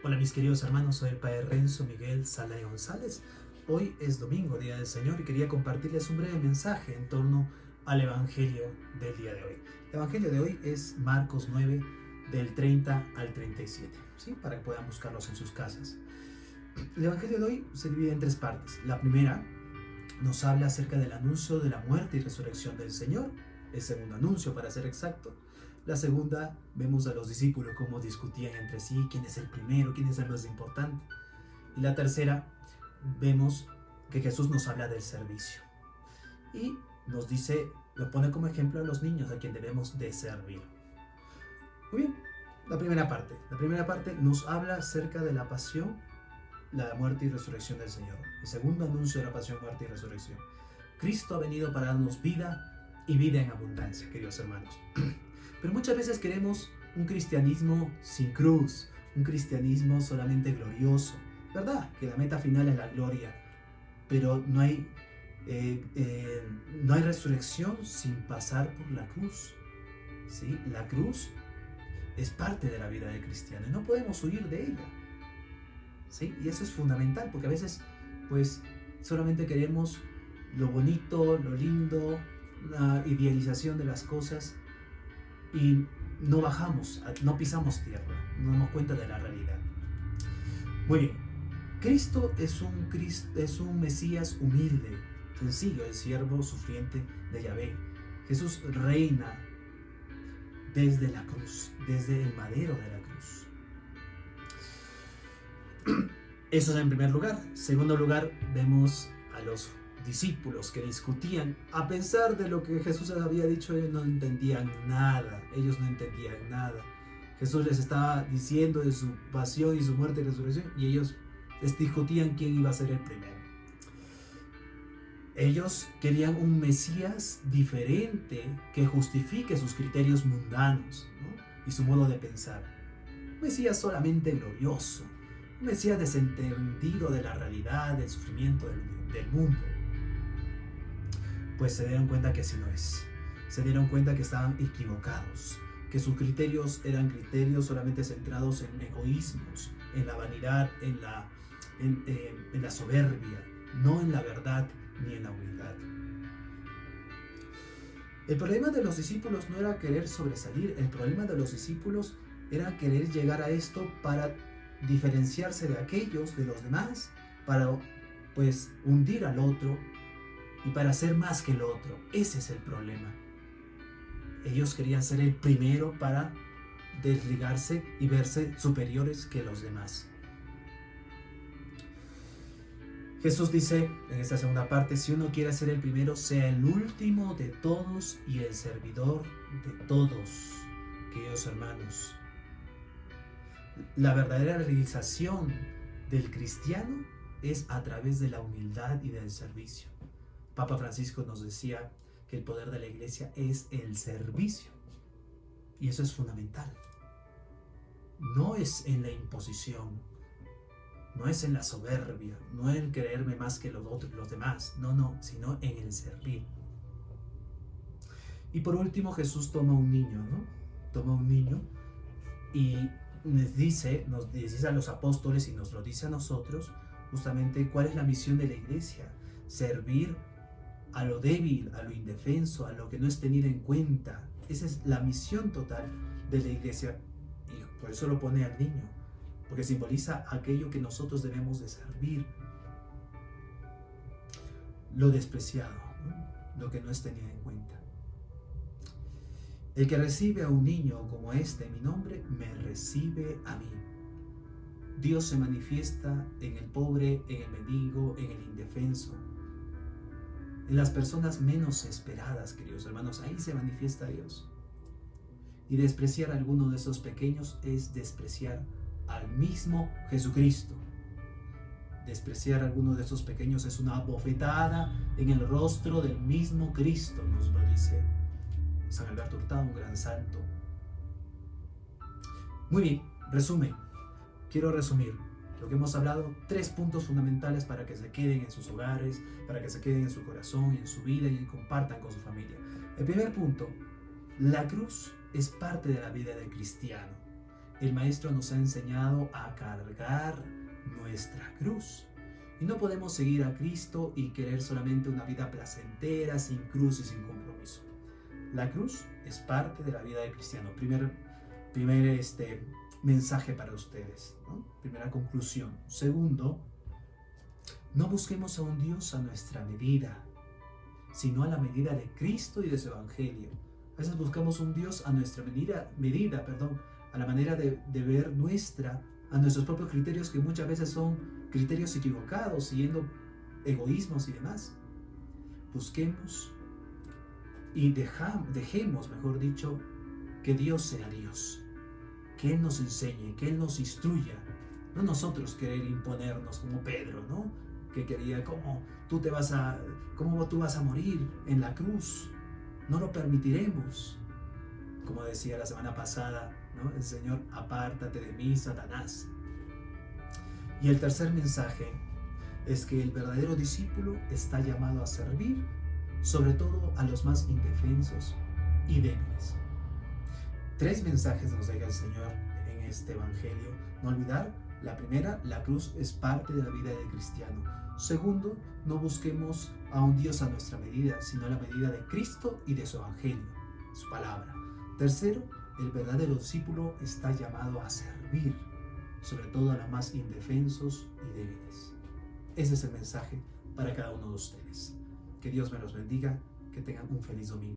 Hola mis queridos hermanos, soy el Padre Renzo Miguel Sala de González. Hoy es domingo, Día del Señor, y quería compartirles un breve mensaje en torno al Evangelio del día de hoy. El Evangelio de hoy es Marcos 9, del 30 al 37, ¿sí? Para que puedan buscarlos en sus casas. El Evangelio de hoy se divide en tres partes. La primera nos habla acerca del anuncio de la muerte y resurrección del Señor, el segundo anuncio para ser exacto. La segunda, vemos a los discípulos cómo discutían entre sí quién es el primero, quién es el más importante. Y la tercera, vemos que Jesús nos habla del servicio y nos dice, lo pone como ejemplo a los niños a quien debemos de servir. Muy bien, la primera parte nos habla acerca de la pasión, la muerte y resurrección del Señor. El segundo anuncio de la pasión, muerte y resurrección. Cristo ha venido para darnos vida y vida en abundancia, queridos hermanos. Pero muchas veces queremos un cristianismo sin cruz, un cristianismo solamente glorioso. ¿Verdad? Que la meta final es la gloria, pero no hay resurrección sin pasar por la cruz. ¿Sí? La cruz es parte de la vida del cristiano y no podemos huir de ella. ¿Sí? Y eso es fundamental, porque a veces pues solamente queremos lo bonito, lo lindo, la idealización de las cosas y no bajamos, no pisamos tierra, no nos damos cuenta de la realidad. Muy bien, Cristo es un Mesías humilde, sencillo, el siervo sufriente de Yahvé. Jesús reina desde la cruz, desde el madero de la cruz. Eso es en primer lugar. En segundo lugar, vemos a los discípulos que discutían. A pesar de lo que Jesús les había dicho, ellos no entendían nada. Jesús les estaba diciendo de su pasión y su muerte y resurrección, y ellos les discutían quién iba a ser el primero. Ellos querían un Mesías diferente que justifique sus criterios mundanos, ¿no? Y su modo de pensar. Un Mesías solamente glorioso, un Mesías desentendido de la realidad, del sufrimiento del mundo. Pues se dieron cuenta que así no es. Se dieron cuenta que estaban equivocados, que sus criterios eran criterios solamente centrados en egoísmos, en la vanidad, en la soberbia, no en la verdad ni en la humildad. El problema de los discípulos no era querer sobresalir, el problema de los discípulos era querer llegar a esto para diferenciarse de aquellos, de los demás, para pues hundir al otro y para ser más que el otro. Ese es el problema. Ellos querían ser el primero para desligarse y verse superiores que los demás. Jesús dice en esta segunda parte, si uno quiere ser el primero, sea el último de todos y el servidor de todos. Queridos hermanos, la verdadera realización del cristiano es a través de la humildad y del servicio. Papa Francisco nos decía que el poder de la iglesia es el servicio. Y eso es fundamental. No es en la imposición, no es en la soberbia, no en creerme más que los demás, no, sino en el servir. Y por último, Jesús toma un niño, ¿no? Toma un niño y nos dice a los apóstoles y nos lo dice a nosotros, justamente cuál es la misión de la iglesia: servir a lo débil, a lo indefenso, a lo que no es tenido en cuenta. Esa es la misión total de la iglesia, y por eso lo pone al niño, porque simboliza aquello que nosotros debemos de servir, lo despreciado, ¿no? Lo que no es tenido en cuenta. El que recibe a un niño como este en mi nombre, me recibe a mí. Dios se manifiesta en el pobre, en el mendigo, en el indefenso, en las personas menos esperadas, queridos hermanos. Ahí se manifiesta Dios. Y despreciar a alguno de esos pequeños es despreciar al mismo Jesucristo. Despreciar a alguno de esos pequeños es una bofetada en el rostro del mismo Cristo, nos lo dice San Alberto Hurtado, un gran santo. Muy bien, quiero resumir lo que hemos hablado, 3 puntos fundamentales para que se queden en sus hogares, para que se queden en su corazón y en su vida y compartan con su familia. El primer punto, la cruz es parte de la vida del cristiano. el Maestro nos ha enseñado a cargar nuestra cruz. Y no podemos seguir a Cristo y querer solamente una vida placentera, sin cruz y sin compromiso. La cruz es parte de la vida del cristiano. Primer mensaje para ustedes, ¿no? Primera conclusión. Segundo, no busquemos a un Dios a nuestra medida, sino a la medida de Cristo y de su Evangelio. A veces buscamos un Dios a nuestra medida, a la manera de ver a nuestros propios criterios, que muchas veces son criterios equivocados, siguiendo egoísmos y demás. Busquemos y dejemos, mejor dicho, que Dios sea Dios, que Él nos enseñe, que Él nos instruya, no nosotros querer imponernos como Pedro, ¿no? Que quería, ¿cómo tú vas a morir en la cruz? No lo permitiremos. Como decía la semana pasada, ¿no? El Señor, apártate de mí, Satanás. Y el tercer mensaje es que el verdadero discípulo está llamado a servir, sobre todo a los más indefensos y débiles. 3 mensajes nos deja el Señor en este Evangelio. No olvidar, la primera, la cruz es parte de la vida del cristiano. Segundo, no busquemos a un Dios a nuestra medida, sino a la medida de Cristo y de su Evangelio, su palabra. Tercero, el verdadero discípulo está llamado a servir, sobre todo a los más indefensos y débiles. Ese es el mensaje para cada uno de ustedes. Que Dios me los bendiga, que tengan un feliz domingo.